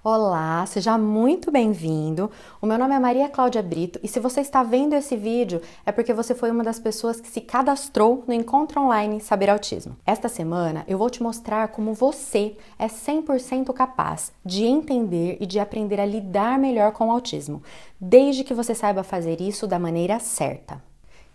Olá, seja muito bem-vindo. O meu nome é Maria Cláudia Brito e se você está vendo esse vídeo é porque você foi uma das pessoas que se cadastrou no Encontro Online Saber Autismo. Esta semana eu vou te mostrar como você é 100% capaz de entender e de aprender a lidar melhor com o autismo, desde que você saiba fazer isso da maneira certa.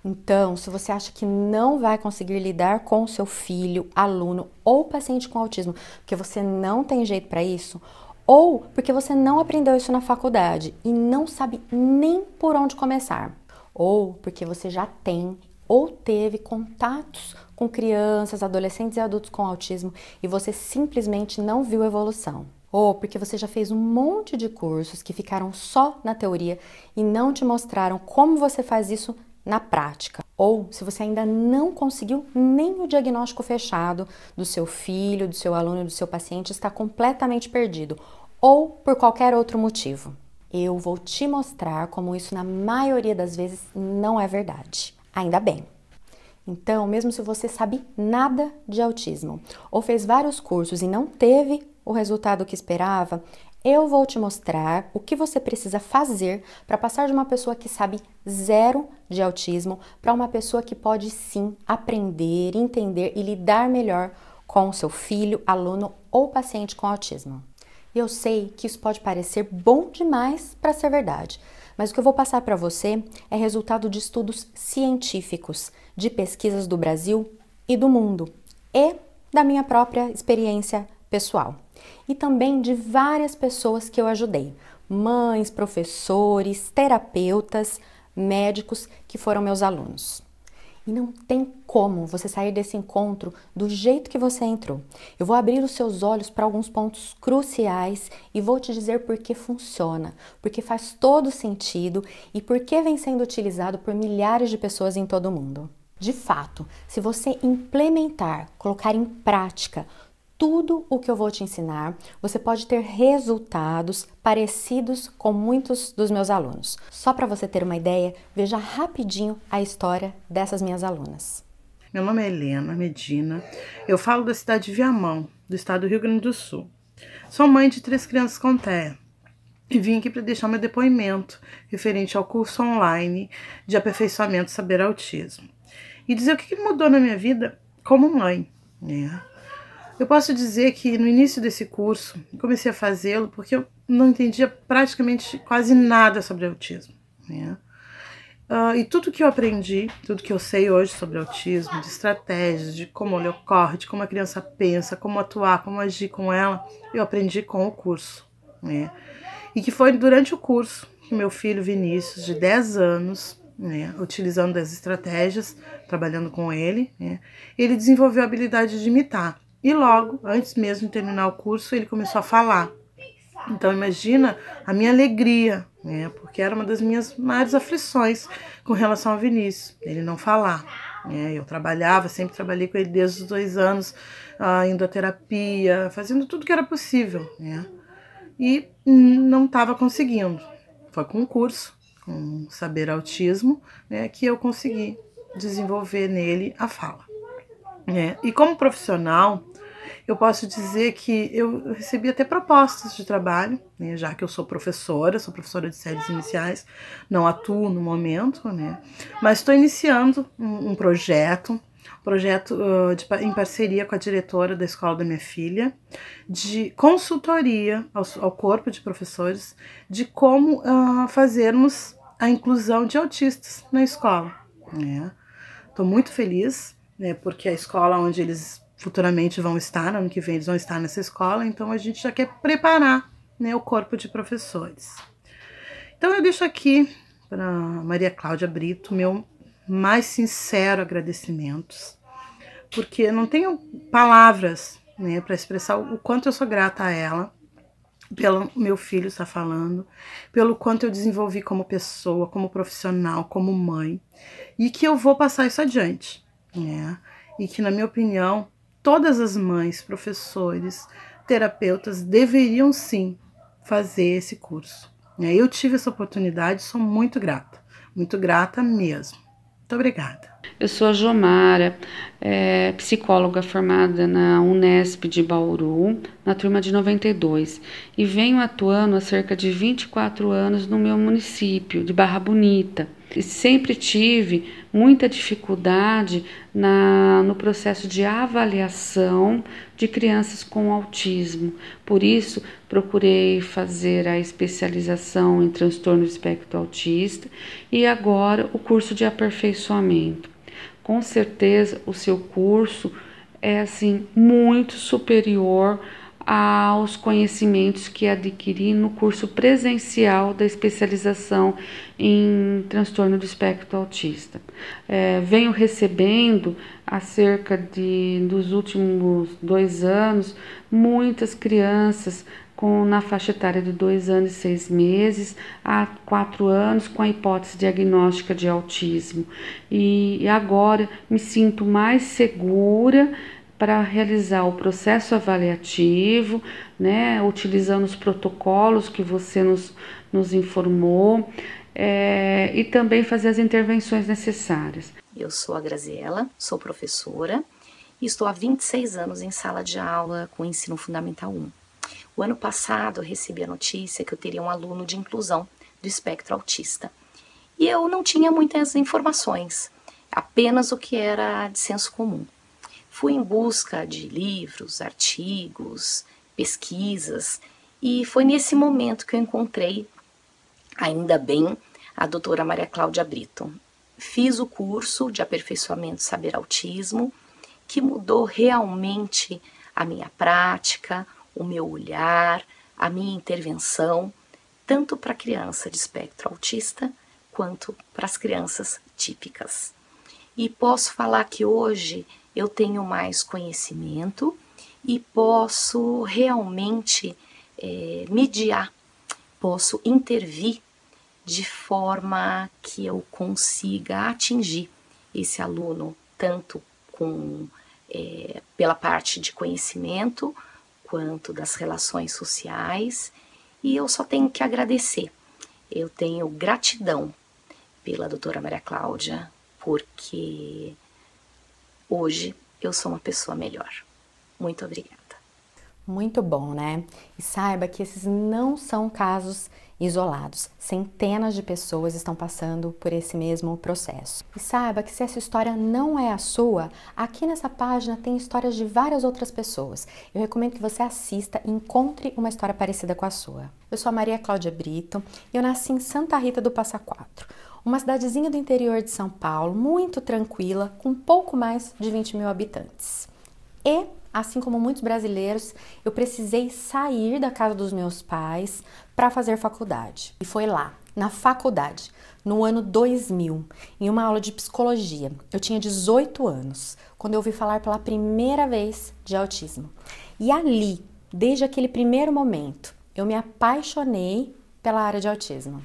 Então, se você acha que não vai conseguir lidar com o seu filho, aluno ou paciente com autismo, porque você não tem jeito para isso, ou porque você não aprendeu isso na faculdade e não sabe nem por onde começar, ou porque você já tem ou teve contatos com crianças, adolescentes e adultos com autismo e você simplesmente não viu evolução. Ou porque você já fez um monte de cursos que ficaram só na teoria e não te mostraram como você faz isso na prática. Ou se você ainda não conseguiu nem o diagnóstico fechado do seu filho, do seu aluno, do seu paciente, está completamente perdido. Ou por qualquer outro motivo. Eu vou te mostrar como isso na maioria das vezes não é verdade. Ainda bem. Então, mesmo se você sabe nada de autismo ou fez vários cursos e não teve o resultado que esperava, eu vou te mostrar o que você precisa fazer para passar de uma pessoa que sabe zero de autismo para uma pessoa que pode sim aprender, entender e lidar melhor com o seu filho, aluno ou paciente com autismo. Eu sei que isso pode parecer bom demais para ser verdade, mas o que eu vou passar para você é resultado de estudos científicos, de pesquisas do Brasil e do mundo, e da minha própria experiência pessoal. E também de várias pessoas que eu ajudei, mães, professores, terapeutas, médicos que foram meus alunos. E não tem como você sair desse encontro do jeito que você entrou. Eu vou abrir os seus olhos para alguns pontos cruciais e vou te dizer por que funciona, porque faz todo sentido e por que vem sendo utilizado por milhares de pessoas em todo o mundo. De fato, se você implementar, colocar em prática tudo o que eu vou te ensinar, você pode ter resultados parecidos com muitos dos meus alunos. Só para você ter uma ideia, veja rapidinho a história dessas minhas alunas. Meu nome é Helena Medina, eu falo da cidade de Viamão, do estado do Rio Grande do Sul. Sou mãe de 3 crianças com TEA e vim aqui para deixar meu depoimento referente ao curso online de aperfeiçoamento Saber Autismo e dizer o que mudou na minha vida como mãe, né? Eu posso dizer que no início desse curso, comecei a fazê-lo porque eu não entendia praticamente quase nada sobre autismo, né? E tudo que eu aprendi, tudo que eu sei hoje sobre autismo, de estratégias, de como ele ocorre, de como a criança pensa, como atuar, como agir com ela, eu aprendi com o curso, né? E que foi durante o curso que meu filho Vinícius, de 10 anos, né, utilizando as estratégias, trabalhando com ele, né, ele desenvolveu a habilidade de imitar. E logo, antes mesmo de terminar o curso, ele começou a falar. Então imagina a minha alegria, né? Porque era uma das minhas maiores aflições com relação ao Vinícius, ele não falar. Né? Eu trabalhava, sempre trabalhei com ele desde os 2 anos, indo à terapia, fazendo tudo que era possível, né? E não estava conseguindo. Foi com um curso, com Saber Autismo, né, que eu consegui desenvolver nele a fala. Né? E como profissional, eu posso dizer que eu recebi até propostas de trabalho, né, já que eu sou professora de séries iniciais, não atuo no momento, né, mas estou iniciando um projeto em parceria com a diretora da escola da minha filha, de consultoria ao corpo de professores, de como fazermos a inclusão de autistas na escola. Estou muito feliz, né, porque a escola onde eles futuramente vão estar, ano que vem eles vão estar nessa escola, então a gente já quer preparar, né, o corpo de professores. Então eu deixo aqui para Maria Cláudia Brito meu mais sincero agradecimentos, porque não tenho palavras, né, para expressar o quanto eu sou grata a ela, pelo meu filho estar falando, pelo quanto eu desenvolvi como pessoa, como profissional, como mãe, e que eu vou passar isso adiante, né? E que, na minha opinião, todas as mães, professores, terapeutas deveriam sim fazer esse curso. Eu tive essa oportunidade, sou muito grata mesmo. Muito obrigada. Eu sou a Jomara, psicóloga formada na Unesp de Bauru, na turma de 92, e venho atuando há cerca de 24 anos no meu município, de Barra Bonita. E sempre tive muita dificuldade no processo de avaliação de crianças com autismo. Por isso, procurei fazer a especialização em transtorno do espectro autista e agora o curso de aperfeiçoamento. Com certeza, o seu curso é assim muito superior aos conhecimentos que adquiri no curso presencial da especialização em transtorno do espectro autista. Venho recebendo dos últimos 2 anos muitas crianças na faixa etária de 2 anos e 6 meses a 4 anos com a hipótese diagnóstica de autismo. E agora me sinto mais segura para realizar o processo avaliativo, né, utilizando os protocolos que você nos informou, e também fazer as intervenções necessárias. Eu sou a Graziela, sou professora e estou há 26 anos em sala de aula com ensino fundamental 1. O ano passado eu recebi a notícia que eu teria um aluno de inclusão do espectro autista. E eu não tinha muitas informações, apenas o que era de senso comum. Fui em busca de livros, artigos, pesquisas, e foi nesse momento que eu encontrei, ainda bem, a doutora Maria Cláudia Brito. Fiz o curso de aperfeiçoamento Saber Autismo, que mudou realmente a minha prática, o meu olhar, a minha intervenção, tanto para a criança de espectro autista, quanto para as crianças típicas. E posso falar que hoje eu tenho mais conhecimento e posso realmente mediar, posso intervir de forma que eu consiga atingir esse aluno, tanto pela parte de conhecimento, quanto das relações sociais, e eu só tenho que agradecer. Eu tenho gratidão pela doutora Maria Cláudia, porque hoje eu sou uma pessoa melhor. Muito obrigada. Muito bom, né? E saiba que esses não são casos isolados. Centenas de pessoas estão passando por esse mesmo processo. E saiba que se essa história não é a sua, aqui nessa página tem histórias de várias outras pessoas. Eu recomendo que você assista e encontre uma história parecida com a sua. Eu sou a Maria Cláudia Brito e eu nasci em Santa Rita do Passa Quatro, uma cidadezinha do interior de São Paulo, muito tranquila, com pouco mais de 20 mil habitantes. E, assim como muitos brasileiros, eu precisei sair da casa dos meus pais para fazer faculdade. E foi lá, na faculdade, no ano 2000, em uma aula de psicologia. Eu tinha 18 anos, quando eu ouvi falar pela primeira vez de autismo. E ali, desde aquele primeiro momento, eu me apaixonei pela área de autismo.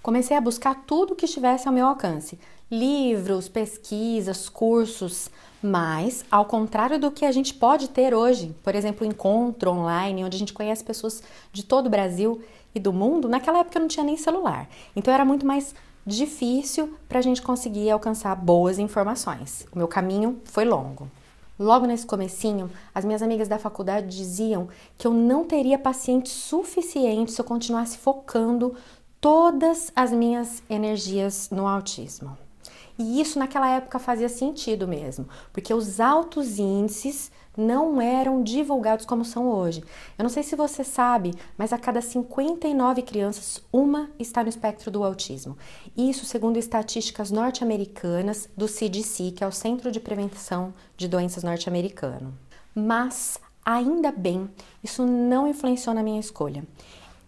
Comecei a buscar tudo que estivesse ao meu alcance, livros, pesquisas, cursos, mas ao contrário do que a gente pode ter hoje, por exemplo, encontro online, onde a gente conhece pessoas de todo o Brasil e do mundo, naquela época eu não tinha nem celular, então era muito mais difícil para a gente conseguir alcançar boas informações. O meu caminho foi longo. Logo nesse comecinho, as minhas amigas da faculdade diziam que eu não teria paciente suficiente se eu continuasse focando todas as minhas energias no autismo. E isso naquela época fazia sentido mesmo, porque os altos índices não eram divulgados como são hoje. Eu não sei se você sabe, mas a cada 59 crianças, uma está no espectro do autismo. Isso segundo estatísticas norte-americanas do CDC, que é o Centro de Prevenção de Doenças norte-americano. Mas, ainda bem, isso não influenciou na minha escolha.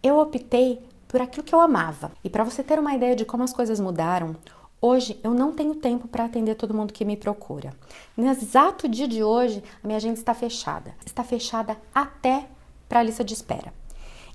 Eu optei por aquilo que eu amava. E para você ter uma ideia de como as coisas mudaram, hoje eu não tenho tempo para atender todo mundo que me procura. No exato dia de hoje, a minha agenda está fechada. Está fechada até para a lista de espera.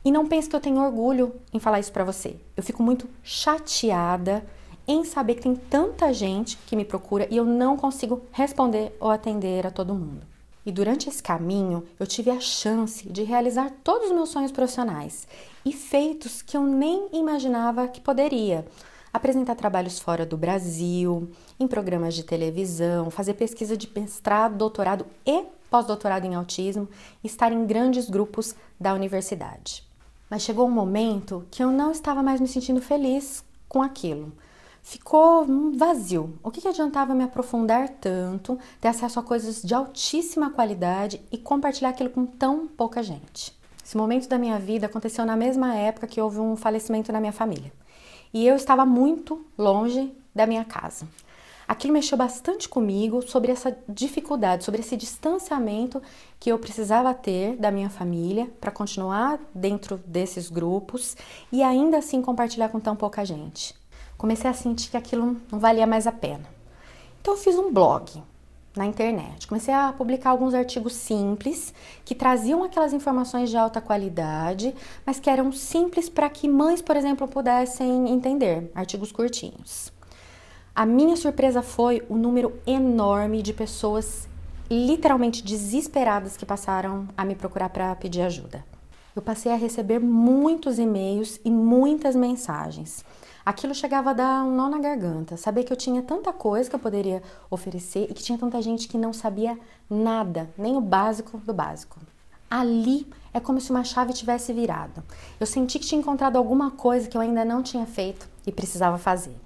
E não pense que eu tenho orgulho em falar isso para você. Eu fico muito chateada em saber que tem tanta gente que me procura e eu não consigo responder ou atender a todo mundo. E durante esse caminho, eu tive a chance de realizar todos os meus sonhos profissionais e feitos que eu nem imaginava que poderia. Apresentar trabalhos fora do Brasil, em programas de televisão, fazer pesquisa de mestrado, doutorado e pós-doutorado em autismo, e estar em grandes grupos da universidade. Mas chegou um momento que eu não estava mais me sentindo feliz com aquilo. Ficou vazio. O que adiantava me aprofundar tanto, ter acesso a coisas de altíssima qualidade e compartilhar aquilo com tão pouca gente? Esse momento da minha vida aconteceu na mesma época que houve um falecimento na minha família. E eu estava muito longe da minha casa. Aquilo mexeu bastante comigo sobre essa dificuldade, sobre esse distanciamento que eu precisava ter da minha família para continuar dentro desses grupos e ainda assim compartilhar com tão pouca gente. Comecei a sentir que aquilo não valia mais a pena. Então eu fiz um blog na internet. Comecei a publicar alguns artigos simples que traziam aquelas informações de alta qualidade, mas que eram simples para que mães, por exemplo, pudessem entender. Artigos curtinhos. A minha surpresa foi o número enorme de pessoas literalmente desesperadas que passaram a me procurar para pedir ajuda. Eu passei a receber muitos e-mails e muitas mensagens. Aquilo chegava a dar um nó na garganta, saber que eu tinha tanta coisa que eu poderia oferecer e que tinha tanta gente que não sabia nada, nem o básico do básico. Ali é como se uma chave tivesse virado. Eu senti que tinha encontrado alguma coisa que eu ainda não tinha feito e precisava fazer.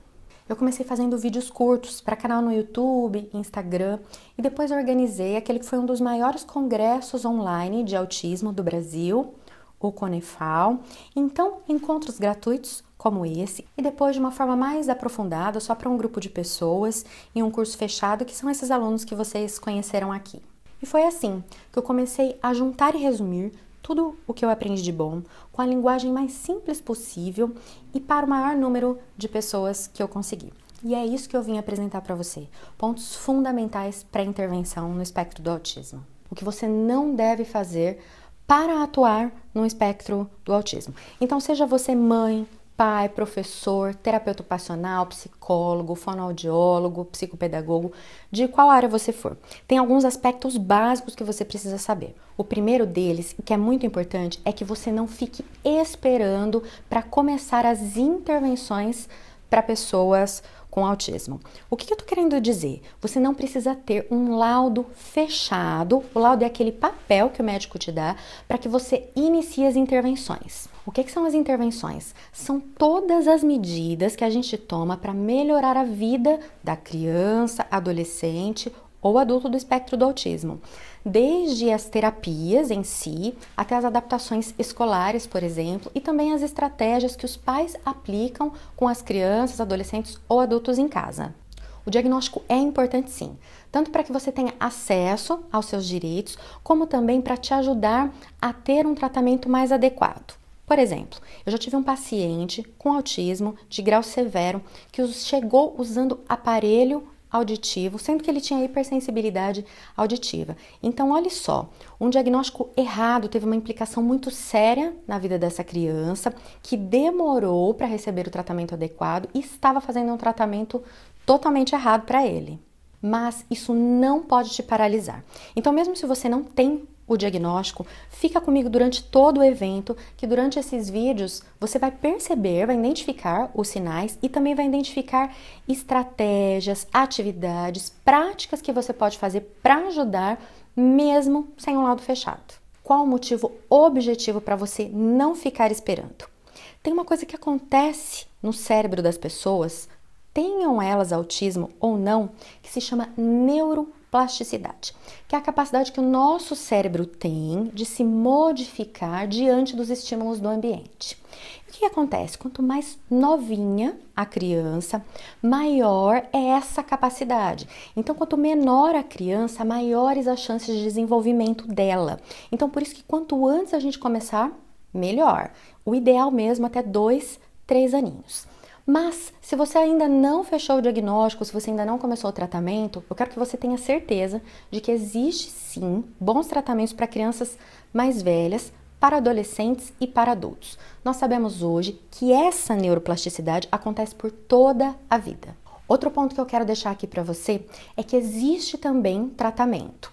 Eu comecei fazendo vídeos curtos para canal no YouTube, Instagram e depois organizei aquele que foi um dos maiores congressos online de autismo do Brasil, o Conefal. Então, encontros gratuitos como esse e depois de uma forma mais aprofundada só para um grupo de pessoas em um curso fechado que são esses alunos que vocês conheceram aqui. E foi assim que eu comecei a juntar e resumir tudo o que eu aprendi de bom com a linguagem mais simples possível e para o maior número de pessoas que eu consegui. E é isso que eu vim apresentar para você, pontos fundamentais para a intervenção no espectro do autismo. O que você não deve fazer para atuar no espectro do autismo. Então, seja você mãe, pai, professor, terapeuta ocupacional, psicólogo, fonoaudiólogo, psicopedagogo, de qual área você for. Tem alguns aspectos básicos que você precisa saber. O primeiro deles, que é muito importante, é que você não fique esperando para começar as intervenções para pessoas com autismo. O que eu tô querendo dizer? Você não precisa ter um laudo fechado. O laudo é aquele papel que o médico te dá para que você inicie as intervenções. O que são as intervenções? São todas as medidas que a gente toma para melhorar a vida da criança, adolescente ou adulto do espectro do autismo. Desde as terapias em si, até as adaptações escolares, por exemplo, e também as estratégias que os pais aplicam com as crianças, adolescentes ou adultos em casa. O diagnóstico é importante sim, tanto para que você tenha acesso aos seus direitos, como também para te ajudar a ter um tratamento mais adequado. Por exemplo, eu já tive um paciente com autismo de grau severo que chegou usando aparelho auditivo, sendo que ele tinha hipersensibilidade auditiva. Então, olha só, um diagnóstico errado teve uma implicação muito séria na vida dessa criança, que demorou para receber o tratamento adequado e estava fazendo um tratamento totalmente errado para ele. Mas isso não pode te paralisar. Então, mesmo se você não tem o diagnóstico, fica comigo durante todo o evento, que durante esses vídeos você vai perceber, vai identificar os sinais e também vai identificar estratégias, atividades, práticas que você pode fazer para ajudar, mesmo sem um laudo fechado. Qual o motivo objetivo para você não ficar esperando? Tem uma coisa que acontece no cérebro das pessoas, tenham elas autismo ou não, que se chama neuroplasticidade, que é a capacidade que o nosso cérebro tem de se modificar diante dos estímulos do ambiente. E o que acontece? Quanto mais novinha a criança, maior é essa capacidade. Então, quanto menor a criança, maiores as chances de desenvolvimento dela. Então, por isso que quanto antes a gente começar, melhor. O ideal mesmo até 2, 3 aninhos. Mas, se você ainda não fechou o diagnóstico, se você ainda não começou o tratamento, eu quero que você tenha certeza de que existe sim bons tratamentos para crianças mais velhas, para adolescentes e para adultos. Nós sabemos hoje que essa neuroplasticidade acontece por toda a vida. Outro ponto que eu quero deixar aqui para você é que existe também tratamento,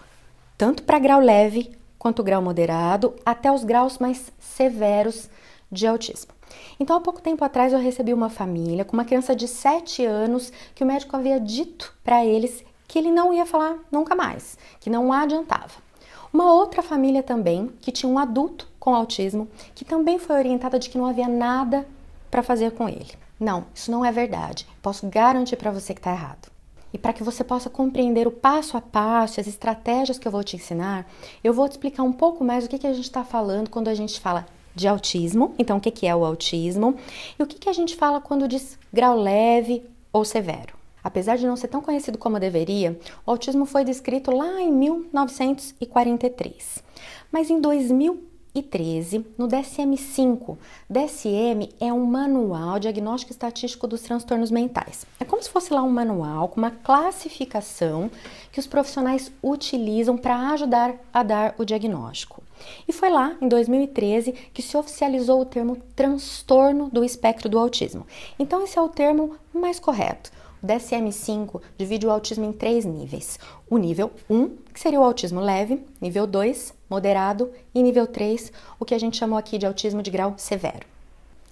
tanto para grau leve quanto grau moderado, até os graus mais severos de autismo. Então, há pouco tempo atrás, eu recebi uma família com uma criança de 7 anos que o médico havia dito para eles que ele não ia falar nunca mais, que não adiantava. Uma outra família também, que tinha um adulto com autismo, que também foi orientada de que não havia nada para fazer com ele. Não, isso não é verdade. Posso garantir para você que está errado. E para que você possa compreender o passo a passo, as estratégias que eu vou te ensinar, eu vou te explicar um pouco mais o que a gente está falando quando a gente fala de autismo. Então, o que é o autismo? E o que a gente fala quando diz grau leve ou severo. Apesar de não ser tão conhecido como deveria, o autismo foi descrito lá em 1943. Mas em 2013, no DSM-5, DSM é um manual diagnóstico estatístico dos transtornos mentais. É como se fosse lá um manual com uma classificação que os profissionais utilizam para ajudar a dar o diagnóstico. E foi lá, em 2013, que se oficializou o termo transtorno do espectro do autismo. Então, esse é o termo mais correto. O DSM-5 divide o autismo em 3 níveis. O nível 1, que seria o autismo leve, nível 2, moderado, e nível 3, o que a gente chamou aqui de autismo de grau severo.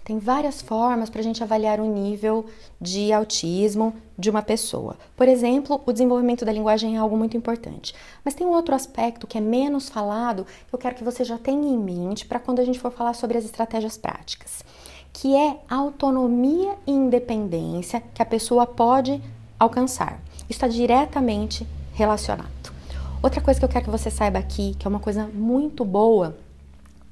Tem várias formas para a gente avaliar o nível de autismo de uma pessoa. Por exemplo, o desenvolvimento da linguagem é algo muito importante. Mas tem um outro aspecto que é menos falado, que eu quero que você já tenha em mente para quando a gente for falar sobre as estratégias práticas, que é a autonomia e independência que a pessoa pode alcançar. Isso está diretamente relacionado. Outra coisa que eu quero que você saiba aqui, que é uma coisa muito boa,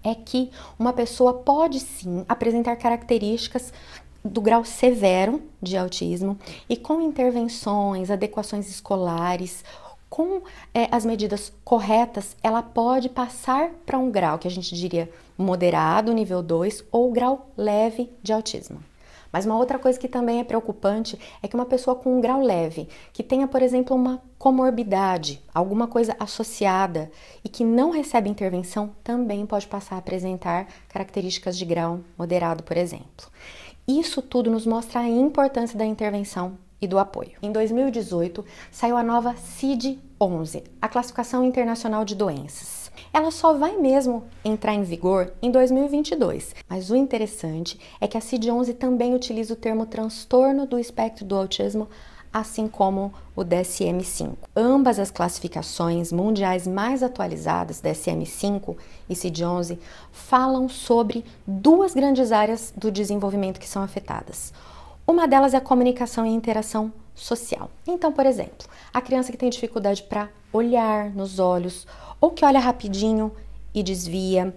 é que uma pessoa pode sim apresentar características do grau severo de autismo e com intervenções, adequações escolares, com as medidas corretas, ela pode passar para um grau que a gente diria moderado, nível 2, ou grau leve de autismo. Mas uma outra coisa que também é preocupante é que uma pessoa com um grau leve, que tenha, por exemplo, uma comorbidade, alguma coisa associada e que não recebe intervenção, também pode passar a apresentar características de grau moderado, por exemplo. Isso tudo nos mostra a importância da intervenção e do apoio. Em 2018, saiu a nova CID-11, a Classificação Internacional de Doenças. Ela só vai mesmo entrar em vigor em 2022, mas o interessante é que a CID-11 também utiliza o termo transtorno do espectro do autismo, assim como o DSM-5. Ambas as classificações mundiais mais atualizadas, DSM-5 e CID-11, falam sobre 2 grandes áreas do desenvolvimento que são afetadas. Uma delas é a comunicação e interação social. Então, por exemplo, a criança que tem dificuldade para olhar nos olhos, ou que olha rapidinho e desvia,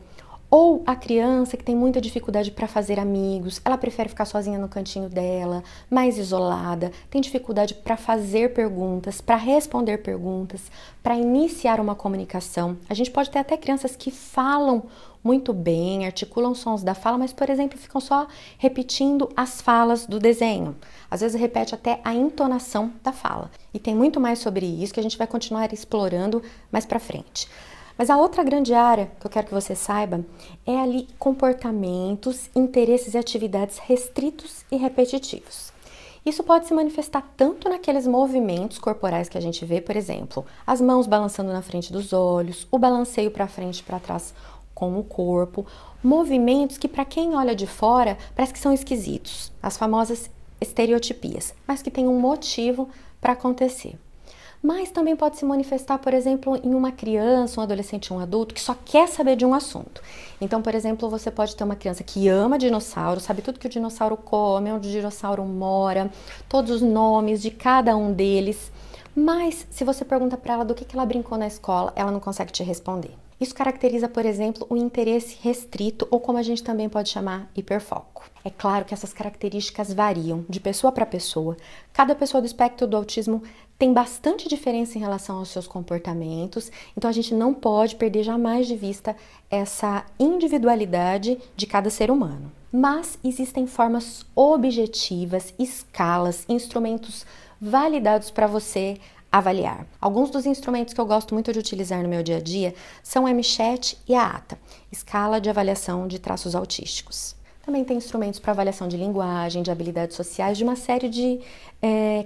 ou a criança que tem muita dificuldade para fazer amigos, ela prefere ficar sozinha no cantinho dela, mais isolada, tem dificuldade para fazer perguntas, para responder perguntas, para iniciar uma comunicação. A gente pode ter até crianças que falam muito bem, articulam sons da fala, mas, por exemplo, ficam só repetindo as falas do desenho. Às vezes repete até a entonação da fala. E tem muito mais sobre isso que a gente vai continuar explorando mais para frente. Mas a outra grande área que eu quero que você saiba é ali comportamentos, interesses e atividades restritos e repetitivos. Isso pode se manifestar tanto naqueles movimentos corporais que a gente vê, por exemplo, as mãos balançando na frente dos olhos, o balanceio para frente e para trás com o corpo, movimentos que para quem olha de fora parece que são esquisitos, as famosas estereotipias, mas que tem um motivo para acontecer. Mas também pode se manifestar, por exemplo, em uma criança, um adolescente, um adulto que só quer saber de um assunto. Então, por exemplo, você pode ter uma criança que ama dinossauro, sabe tudo que o dinossauro come, onde o dinossauro mora, todos os nomes de cada um deles. Mas, se você pergunta para ela do que ela brincou na escola, ela não consegue te responder. Isso caracteriza, por exemplo, o interesse restrito, ou como a gente também pode chamar, hiperfoco. É claro que essas características variam de pessoa para pessoa. Cada pessoa do espectro do autismo tem bastante diferença em relação aos seus comportamentos, então a gente não pode perder jamais de vista essa individualidade de cada ser humano. Mas existem formas objetivas, escalas, instrumentos validados para você avaliar. Alguns dos instrumentos que eu gosto muito de utilizar no meu dia a dia são o MChat e a ATA, Escala de Avaliação de Traços Autísticos. Também tem instrumentos para avaliação de linguagem, de habilidades sociais, de uma série de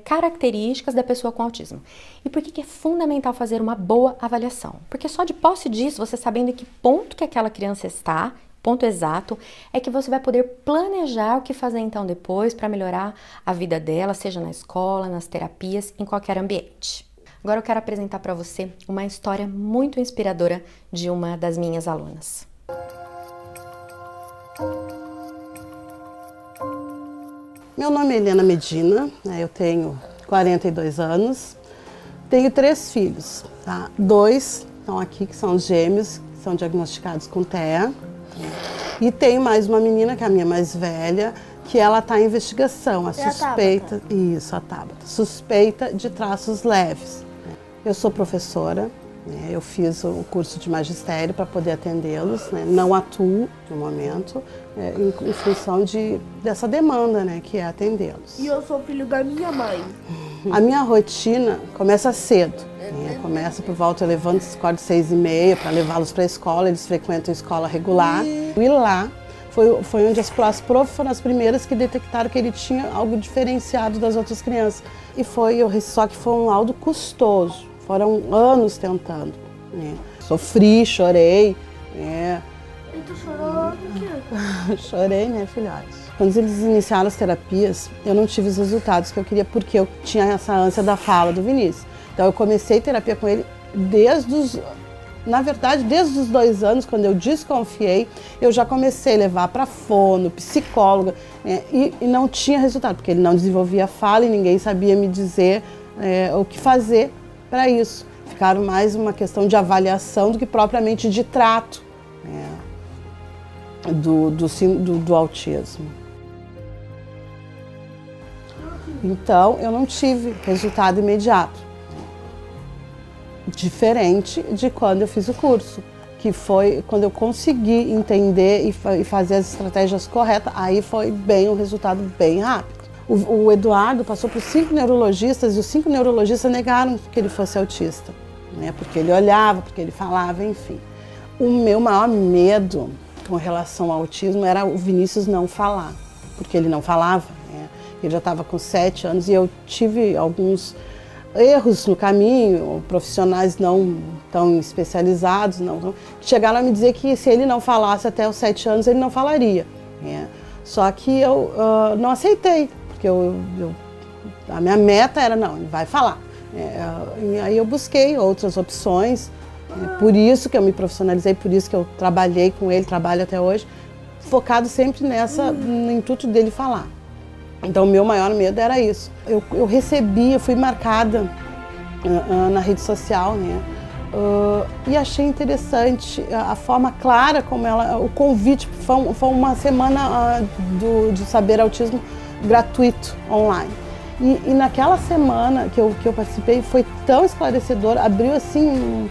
características da pessoa com autismo. E por que é fundamental fazer uma boa avaliação? Porque só de posse disso, você sabendo em que ponto que aquela criança está Ponto exato é que você vai poder planejar o que fazer então depois para melhorar a vida dela, seja na escola, nas terapias, em qualquer ambiente. Agora eu quero apresentar para você uma história muito inspiradora de uma das minhas alunas. Meu nome é Helena Medina, eu tenho 42 anos, tenho 3 filhos, tá? 2 estão aqui, que são gêmeos, que são diagnosticados com TEA. E tenho mais uma menina, que é a minha mais velha, que ela está em investigação, a suspeita, isso, a Tabata, suspeita de traços leves. Eu sou professora, eu fiz o curso de magistério para poder atendê-los, não atuo no momento, em função dessa demanda, que é atendê-los. E eu sou filho da minha mãe. A minha rotina começa cedo. Começa por volta, eu levanto às 6h30 para levá-los para a escola, eles frequentam a escola regular. E lá foi onde as profs foram as primeiras que detectaram que ele tinha algo diferenciado das outras crianças. Só que foi um laudo custoso, foram anos tentando. Sofri, chorei. E tu chorou por quê? Chorei, né, filhote? Quando eles iniciaram as terapias, eu não tive os resultados que eu queria, porque eu tinha essa ânsia da fala do Vinícius. Então eu comecei terapia com ele desde os 2 anos, quando eu desconfiei, eu já comecei a levar para fono, psicóloga, e não tinha resultado, porque ele não desenvolvia a fala e ninguém sabia me dizer o que fazer para isso. Ficaram mais uma questão de avaliação do que propriamente de trato do autismo. Então eu não tive resultado imediato. Diferente de quando eu fiz o curso, que foi quando eu consegui entender e fazer as estratégias corretas, aí foi um resultado bem rápido. O Eduardo passou por 5 neurologistas e os 5 neurologistas negaram que ele fosse autista, porque ele olhava, porque ele falava, enfim. O meu maior medo com relação ao autismo era o Vinícius não falar, porque ele não falava. Ele já estava com 7 anos e eu tive alguns erros no caminho, profissionais não tão especializados, chegaram a me dizer que se ele não falasse até os 7 anos, ele não falaria. Só que eu não aceitei, porque a minha meta era, não, ele vai falar. E aí eu busquei outras opções, por isso que eu me profissionalizei, por isso que eu trabalhei com ele, trabalho até hoje, focado sempre no intuito dele falar. Então, o meu maior medo era isso. Eu fui marcada na rede social, e achei interessante a forma clara como o convite, foi uma semana de saber autismo gratuito, online. E naquela semana que eu participei, foi tão esclarecedor, abriu assim,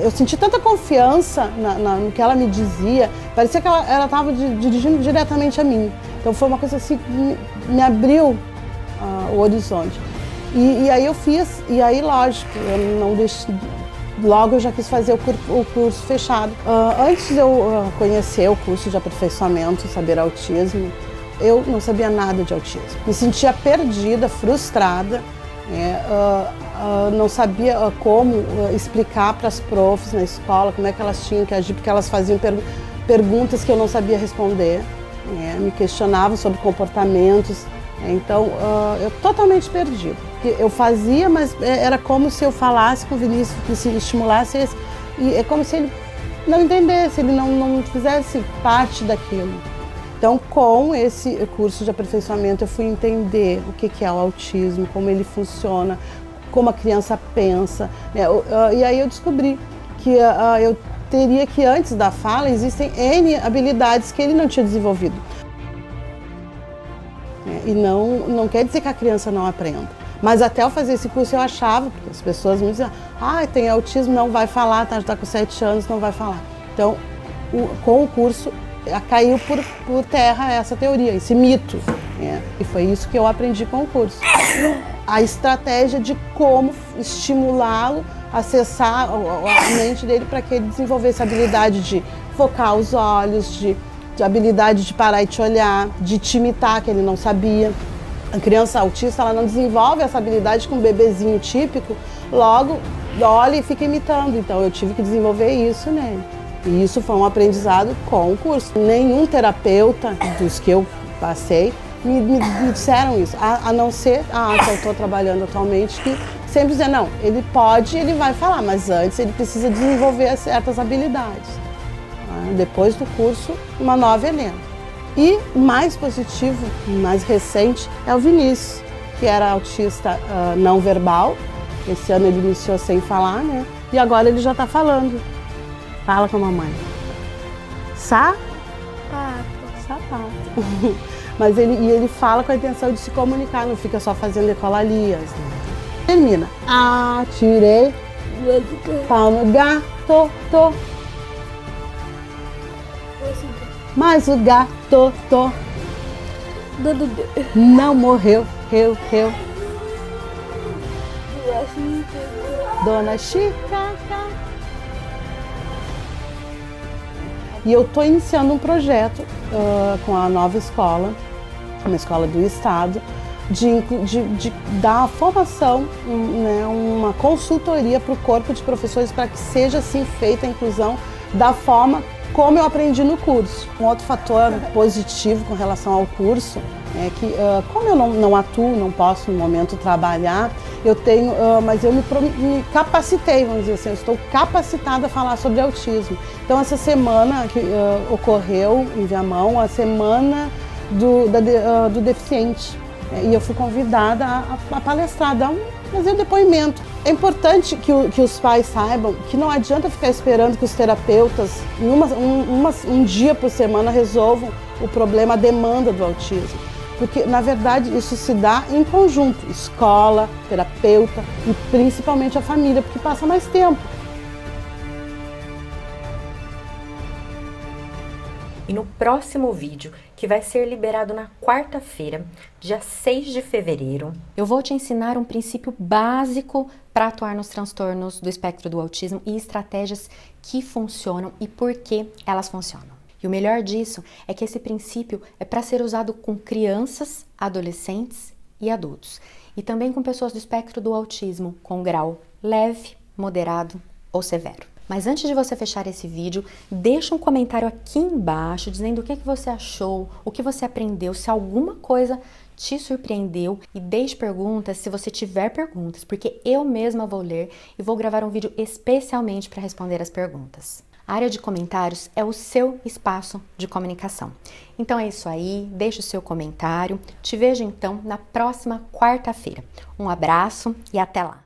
eu senti tanta confiança no que ela me dizia, parecia que ela estava dirigindo diretamente a mim. Então foi uma coisa assim que me abriu o horizonte. E aí eu fiz, e aí lógico, eu não deixei, logo eu já quis fazer o curso fechado. Antes de eu conhecer o curso de aperfeiçoamento, saber autismo, eu não sabia nada de autismo. Me sentia perdida, frustrada, não sabia como explicar para as profs na escola como é que elas tinham que agir, porque elas faziam perguntas que eu não sabia responder. Me questionavam sobre comportamentos, então eu totalmente perdida. Eu fazia, mas era como se eu falasse com o Vinícius, que se estimulasse, e é como se ele não entendesse, ele não fizesse parte daquilo. Então, com esse curso de aperfeiçoamento, eu fui entender o que é o autismo, como ele funciona, como a criança pensa, e aí eu descobri que eu teria que, antes da fala, existem N habilidades que ele não tinha desenvolvido. E não quer dizer que a criança não aprenda. Mas até eu fazer esse curso eu achava, porque as pessoas me diziam, tem autismo, não vai falar, está com 7 anos, não vai falar. Então, com o curso, caiu por terra essa teoria, esse mito. E foi isso que eu aprendi com o curso. A estratégia de como estimulá-lo, acessar a mente dele para que ele desenvolvesse a habilidade de focar os olhos, de habilidade de parar e te olhar, de te imitar, que ele não sabia. A criança autista, ela não desenvolve essa habilidade com um bebezinho típico, logo olha e fica imitando. Então eu tive que desenvolver isso nele. E isso foi um aprendizado com o curso. Nenhum terapeuta dos que eu passei me disseram isso, a não ser a que eu estou trabalhando atualmente, que sempre dizia, não, ele pode, ele vai falar, mas antes ele precisa desenvolver certas habilidades. Depois do curso, uma nova Helena. E mais positivo, mais recente, é o Vinícius, que era autista não verbal. Esse ano ele iniciou sem falar, né? E agora ele já está falando. Fala com a mamãe. Sapato. Mas ele fala com a intenção de se comunicar, não fica só fazendo ecolalias. Né? Termina. Tirei. Pau no gato. Mas o gato não morreu. Dona Chica. E eu estou iniciando um projeto com a nova escola, uma escola do estado, de dar formação, né, uma consultoria para o corpo de professores para que seja assim feita a inclusão da forma como eu aprendi no curso. Um outro fator positivo com relação ao curso é que, como eu não atuo, não posso no momento trabalhar, eu tenho, mas eu me capacitei, vamos dizer assim, eu estou capacitada a falar sobre autismo. Então essa semana que ocorreu em Viamão, a semana do deficiente, e eu fui convidada a palestrar, fazer um depoimento. É importante que os pais saibam que não adianta ficar esperando que os terapeutas, um dia por semana, resolvam o problema, a demanda do autismo. Porque, na verdade, isso se dá em conjunto, escola, terapeuta e principalmente a família, porque passa mais tempo. E no próximo vídeo, que vai ser liberado na quarta-feira, dia 6 de fevereiro, eu vou te ensinar um princípio básico para atuar nos transtornos do espectro do autismo e estratégias que funcionam e por que elas funcionam. E o melhor disso é que esse princípio é para ser usado com crianças, adolescentes e adultos. E também com pessoas do espectro do autismo com grau leve, moderado ou severo. Mas antes de você fechar esse vídeo, deixa um comentário aqui embaixo dizendo o que você achou, o que você aprendeu, se alguma coisa te surpreendeu, e deixe perguntas se você tiver perguntas, porque eu mesma vou ler e vou gravar um vídeo especialmente para responder as perguntas. A área de comentários é o seu espaço de comunicação. Então é isso aí, deixa o seu comentário. Te vejo então na próxima quarta-feira. Um abraço e até lá!